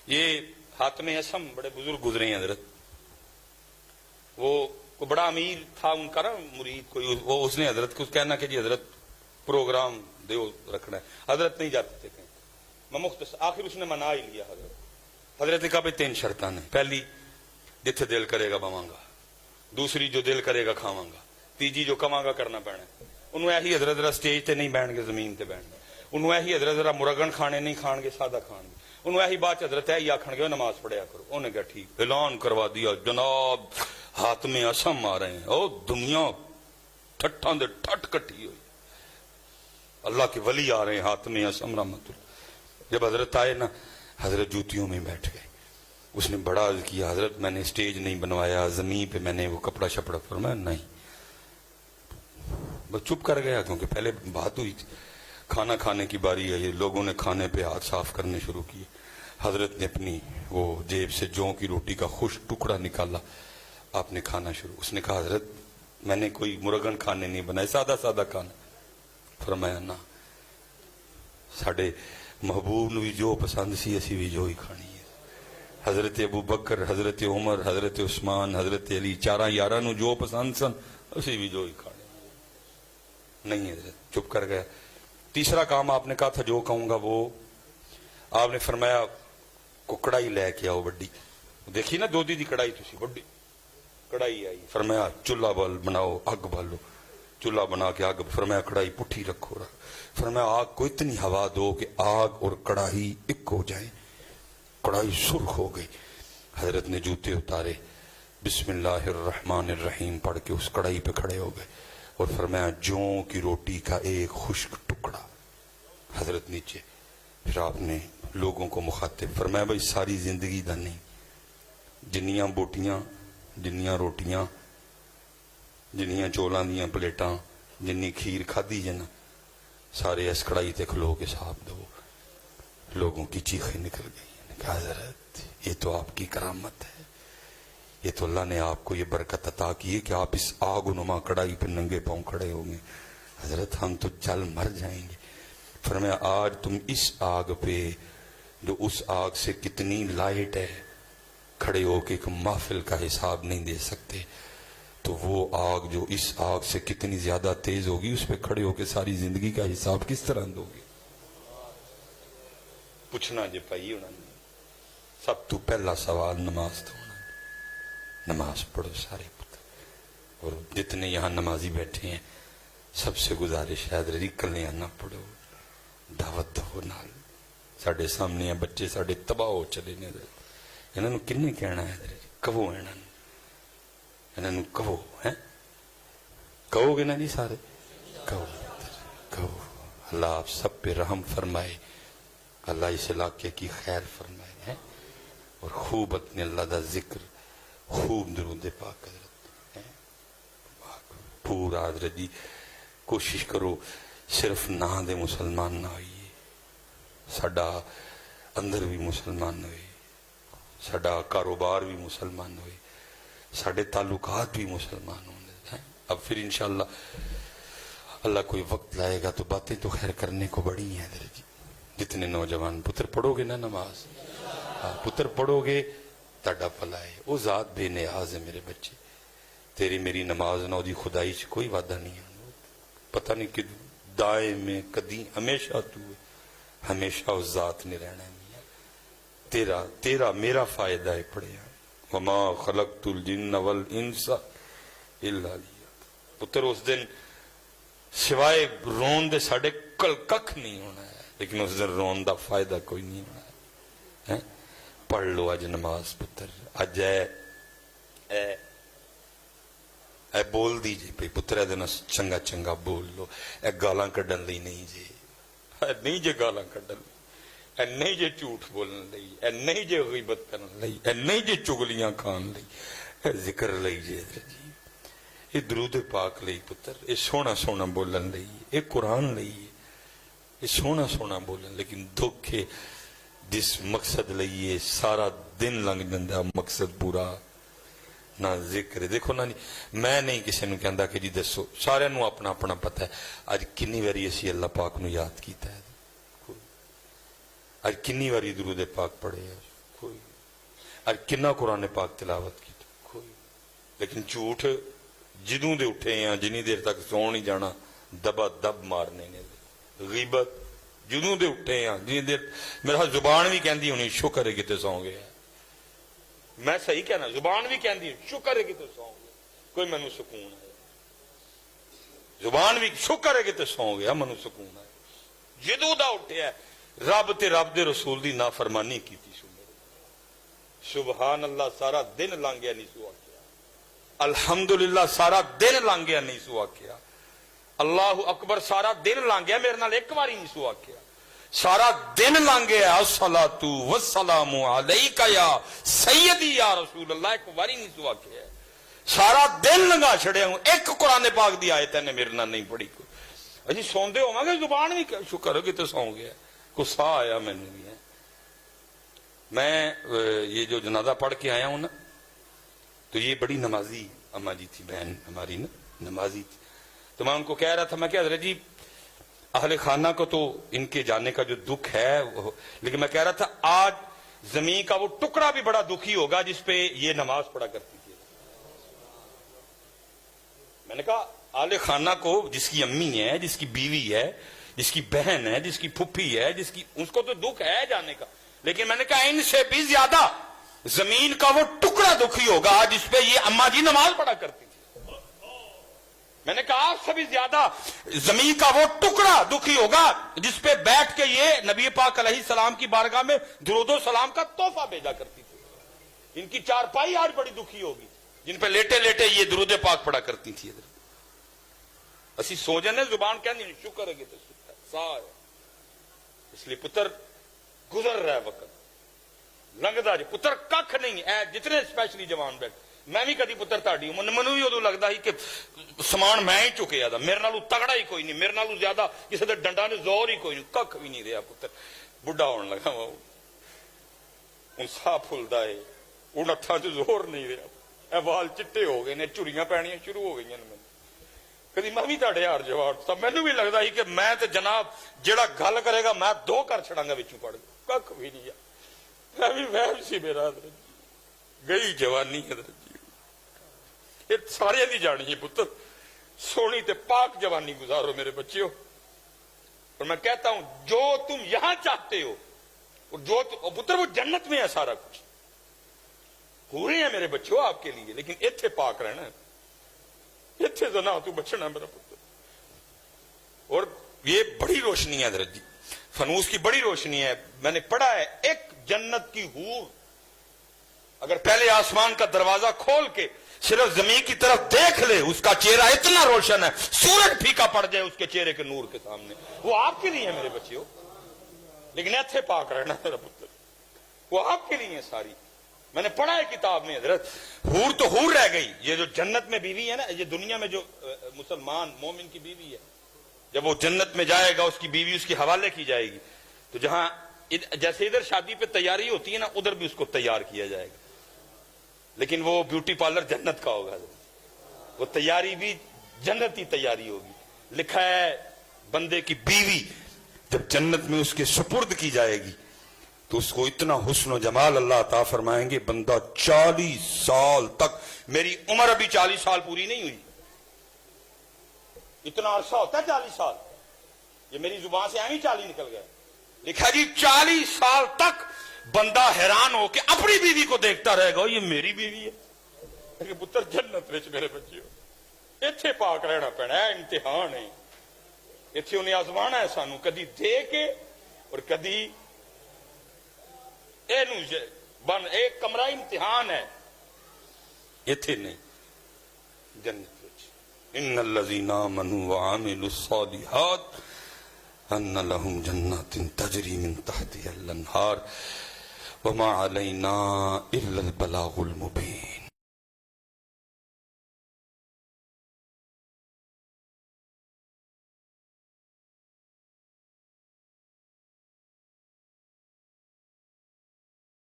یہ حاتم اسم بڑے بزرگ گزرے ہیں حضرت، وہ بڑا امیر تھا ان کا نا مرید کوئی، وہ اس نے حضرت کو کہنا کہ جی حضرت پروگرام دیو رکھنا ہے، حضرت نہیں جاتے تھے کہیں، میں مختصر آخر اس نے منا ہی لیا حضرت نے کہا بھائی 3 شرطاں نے، پہلی جتھے دل کرے گا بواں گا، دوسری جو دل کرے گا کھاواں گا، تیجی جو کواں گا کرنا پینا، انہوں ایہی حضرت ذرا سٹیج تے نہیں بیٹھ گے، زمین تے بیٹھ گے، انہوں ایہی حضرت ذرا مرغن کھانے نہیں کھان گے، سادہ کھان گے، انہوں ایہی بات حضرت ایہی آکھن گے نماز پڑھیا کرو، انہیں کہا ٹھیک، اعلان کروا دیا جناب حاتم اسم آ رہے ہیں، او دنیا ٹھٹاں دے ٹھٹ کٹی ہوئی، اللہ کے ولی آ رہے ہیں حاتم اسم رحمت اللہ۔ جب حضرت آئے نا حضرت جوتیوں میں بیٹھ گئے، اس نے بڑا عرض کیا حضرت میں نے سٹیج نہیں بنوایا، زمین پہ میں نے وہ کپڑا شپڑا، فرمایا نہیں، بس چپ کر گیا کیونکہ پہلے بات ہوئی تھی، کھانا کھانے کی باری ہے، یہ لوگوں نے کھانے پہ ہاتھ صاف کرنے شروع کیے، حضرت نے اپنی وہ جیب سے جوں کی روٹی کا خشک ٹکڑا نکالا، آپ نے کھانا شروع، اس نے کہا حضرت میں نے کوئی مرغن کھانے نہیں بنائے، سادہ سادہ کھانا، فرمایا نہ ساڈے محبوب نو بھی جو پسند سی اسی بھی جو ہی کھانی ہے، حضرت ابو بکر، حضرت عمر، حضرت عثمان، حضرت علی، 4 یاراں نو جو پسند سن اسی بھی جو ہی کھانی نہیں، حضرت چپ کر گیا۔ تیسرا کام آپ نے کہا تھا جو کہوں گا وہ، آپ نے فرمایا کو کڑائی لے کے آؤ بڑی، دیکھی نا دودھی دی کڑائی تسی بڑی کڑائی آئی، فرمایا چولہا بال بناؤ، اگ بالو، چولہا بنا کے آگ، فرمایا کڑائی پٹھی رکھو، فرمایا آگ کو اتنی ہوا دو کہ آگ اور کڑاہی ایک ہو جائیں، کڑائی سرخ ہو گئی، حضرت نے جوتے اتارے، بسم اللہ الرحمن الرحیم پڑھ کے اس کڑائی پہ کھڑے ہو گئے اور فرمایا جوں کی روٹی کا ایک خشک ٹکڑا، حضرت نیچے، پھر آپ نے لوگوں کو مخاطب فرمایا بھائی ساری زندگی دا نہیں، جنیاں بوٹیاں، جنیاں روٹیاں، جنیاں چولاں دیاں پلیٹاں، جنی کھیر کھادی جنا، سارے اس کڑائی تے کھلو کے صاحب دو، لوگوں کی چیخیں نکل گئی، کہا حضرت یہ تو آپ کی کرامت ہے، یہ تو اللہ نے آپ کو یہ برکت عطا کی ہے کہ آپ اس آگ و نما کڑائی پہ ننگے پاؤں کھڑے ہوں گے، حضرت ہم تو جل مر جائیں گے، فرمایا آج تم اس آگ پہ جو اس آگ سے کتنی لائٹ ہے کھڑے ہو کے ایک محفل کا حساب نہیں دے سکتے، تو وہ آگ جو اس آگ سے کتنی زیادہ تیز ہوگی اس پہ کھڑے ہو کے ساری زندگی کا حساب کس طرح دو گے؟ پوچھنا جے پائی ہونا، سب تو پہلا سوال نماز تو ہونا، نماز پڑھو سارے پتر، اور جتنے یہاں نمازی بیٹھے ہیں سب سے گزارش ہے حضرت کلیاں نہ پڑھو، دعوت دو نال، ساڑھے سامنے ہیں بچے ساڑھے تباہ ہو چلے نے، انہوں نے کنے کہنا ہے حضرت کہو انہوں نے کہو ہیں کہو گے نا جی سارے کہو کہو، اللہ آپ سب پہ رحم فرمائے، اللہ اس علاقے کی خیر فرمائے ہیں، اور خوب اپنے اللہ دا ذکر، خوب درود پاک حضرت ہیں، پورا حضرت جی کوشش کرو صرف نہ دے مسلمان نہ ہوئیے، ساڈا اندر بھی مسلمان ہوئے، ساڈا کاروبار بھی مسلمان ہوئے، ساڈے تعلقات بھی مسلمان ہونے ہیں، اب پھر انشاءاللہ اللہ کوئی وقت لائے گا تو باتیں تو خیر کرنے کو بڑی ہیں حضرت جی، جتنے نوجوان پتر پڑھو گے نا نماز، پتر پڑھو گے تاڈا بھلا ہے، وہ ذات بے نیاز ہے میرے بچے، تیری میری نماز نہ دی خدائی چ کوئی وعدہ نہیں ہے، پتہ نہیں کہ دائیں میں کدی ہمیشہ تو ہے، ہمیشہ اس ذات نے رہنا ہے، تیرا میرا فائدہ ہے پڑھیا، وما خلقت الجن والانس الا لیعبدون، پتر اس دن سوائے رون دے ساڑھے کل ککھ نہیں ہونا ہے، لیکن اس دن رون دا فائدہ کوئی نہیں ہونا ہے، پڑھ لو اج نماز پتر، اج اے بول دی جی پی پتر اے دن چنگا چنگا بول لو، اے گالاں کڈن لئی نہیں جی، اے نہیں جے گالاں کڈن لئی، اے نہیں جے جھوٹ بولن لئی، اے نہیں جے غیبت کرن لئی، اے نہیں جے چگلیاں کھان لئی، اے ذکر لئی جی، یہ درود پاک لئی پتر، یہ سونا سونا بولن لئی، یہ قرآن لئی، یہ سونا سونا بولن، لیکن دکھ ہے جس مقصد لئیے سارا دن لنگ جندہ مقصد پورا نہ ذکر، دیکھو نا میں نہیں کسی نے کہندا کہ جی دسو، سارے نو اپنا اپنا پتہ ہے، آج کنی واری اسی اللہ پاک نو یاد کیتا ہے، آج کنی واری درود پاک پڑھے ہے، اج کنا قرآن پاک تلاوت کی کوئی، لیکن جھوٹ جدوں دے اٹھے ہیں جنی دیر تک سو نہیں جانا دبا دب مارنے نے، غیبت جدوں دے اٹھے ہیں جنی دیر میرا زبان بھی کہندی ہونی شکر ہے کتے سو گیا، میں صحیح کہنا زبان بھی کہندی شکر ہے کتے سو گیا، کوئی مینوں سکون ہے، زبان بھی شکر ہے کتے سو گیا مینوں سکون ہے، جدوں دا اٹھے ہے رب تے رب دے رسول دی نافرمانی کی تھی سبحان اللہ سارا دن لنگ گیا نہیں سو آکھیا، الحمدللہ سارا دن لنگ گیا نہیں سو آکھیا، اللہ اکبر سارا دن لنگ گیا میرے نال ایک باری نہیں سو آکھیا، سارا دن لنگ گیا الصلاۃ والسلام علیک یا سیدی یا رسول اللہ ایک باری نہیں سو آکھیا، سارا دن لنگا چھڑیا ہوں ایک قرآن پاک دی آیت نے میرے نال نہیں پڑھی کوئی، اجی سوندے ہوواں گے زبان بھی شکر ہے کہ تے سو گیا، کو سا آیا میں نے بھی ہے۔ میں یہ جو جنازہ پڑھ کے آیا ہوں نا تو یہ بڑی نمازی اما جی تھی، بہن ہماری نا نمازی تھی، تو میں ان کو کہہ رہا تھا میں کہ حضرت جی اہل خانہ کو تو ان کے جانے کا جو دکھ ہے لیکن میں کہہ رہا تھا آج زمین کا وہ ٹکڑا بھی بڑا دکھی ہوگا جس پہ یہ نماز پڑھا کرتی تھی۔ میں نے کہا اہل خانہ کو جس کی امی ہے، جس کی بیوی ہے، جس کی بہن ہے، جس کی پھپھی ہے، جس کی اس کو تو دکھ ہے جانے کا، لیکن میں نے کہا ان سے بھی زیادہ زمین کا وہ ٹکڑا دکھی ہوگا جس پہ یہ اما جی نماز پڑھا کرتی تھی۔ میں نے کہا آپ سے بھی زیادہ زمین کا وہ ٹکڑا دکھی ہوگا جس پہ بیٹھ کے یہ نبی پاک علیہ السلام کی بارگاہ میں درود و سلام کا تحفہ بھیجا کرتی تھی۔ ان کی چارپائی آج بڑی دکھی ہوگی جن پہ لیٹے لیٹے یہ درود پاک پڑھا کرتی تھی۔ اسی سو جانے زبان کہنی شکر ہے کہ اس لیے پتر گزر رہا ہے وقت لنگدا جی پتر کھ نہیں اے جتنے اسپیشلی جوان بیٹھ میں بھی کدی پتر تاڑی ہوں منو بھی ادو لگتا ہی کہ سامان میں ہی چکیا تھا، میرے نالوں تگڑا ہی کوئی نہیں، میرے نالوں زیادہ کسی دے ڈنڈا نے زور ہی کوئی نہیں، کھ بھی نہیں رہا پتر بڈھا ہونے لگا ہوں سا پھلدا ہے ہوں ہاتھاں چ زور نہیں رہا، اے وال چٹے ہو گئے نے، چڑیاں پینیاں شروع ہو گئی نے، کدی میں بھی تاڑے ہار جواب تھا، مینوں بھی لگتا ہی کہ میں تے جناب جیڑا گل کرے گا میں دو کر چھڑاں گا وچوں پڑھ کھ بھی نہیں، میں بھی وہم سی میرا حضرت جی گئی جوانی حضرت جی یہ سارے دی جانی ہے پتر سونی تے پاک جوانی گزارو میرے بچیو، اور میں کہتا ہوں جو تم یہاں چاہتے ہو اور جو پتر وہ جنت میں ہے سارا کچھ ہو رہے ہیں میرے بچوں آپ کے لیے، لیکن ایتھے پاک رہنا ہے، ایتھے زنا تو بچنا میرا پتر۔ اور یہ بڑی روشنی ہے حضرت جی، فنوس کی بڑی روشنی ہے، میں نے پڑھا ہے ایک جنت کی حور اگر پہلے آسمان کا دروازہ کھول کے صرف زمین کی طرف دیکھ لے اس کا چہرہ اتنا روشن ہے سورج پھیکا پڑ جائے اس کے چہرے کے نور کے سامنے، وہ آپ کے لیے ہے میرے بچیوں، لیکن ایتھے پاک رہنا میرا پتر، وہ آپ کے لیے ہے ساری۔ میں نے پڑھا ہے کتاب میں حضرت حور تو حور رہ گئی، یہ جو جنت میں بیوی ہے نا، یہ دنیا میں جو مسلمان مومن کی بیوی ہے جب وہ جنت میں جائے گا اس کی بیوی اس کے حوالے کی جائے گی، تو جہاں جیسے ادھر شادی پہ تیاری ہوتی ہے نا ادھر بھی اس کو تیار کیا جائے گا، لیکن وہ بیوٹی پارلر جنت کا ہوگا، وہ تیاری بھی جنتی تیاری ہوگی۔ لکھا ہے بندے کی بیوی جب جنت میں اس کے سپرد کی جائے گی تو اس کو اتنا حسن و جمال اللہ عطا فرمائیں گے بندہ 40 سال تک، میری عمر ابھی 40 سال پوری نہیں ہوئی، اتنا عرصہ ہوتا ہے 40 سال، یہ میری زبان سے ایویں 40 نکل گیا، لکھا جی 40 سال تک بندہ حیران ہو کے اپنی بیوی کو دیکھتا رہے گا یہ میری بیوی ہے، لیکن پتر جنت وچ میرے بچے ایتھے پاک رہنا پینا ہے، امتحان ہے، ایتھے انہیں آزمانا ہے سانو کدی دے کے اور کدی ایک کمرہ امتحان ہے، ایتھے نہیں جنت وچ ان الذین آمنوا وعملوا الصالحات ان لهم جنات تجری من تحتها الانہار وما علینا الا البلاغ المبین۔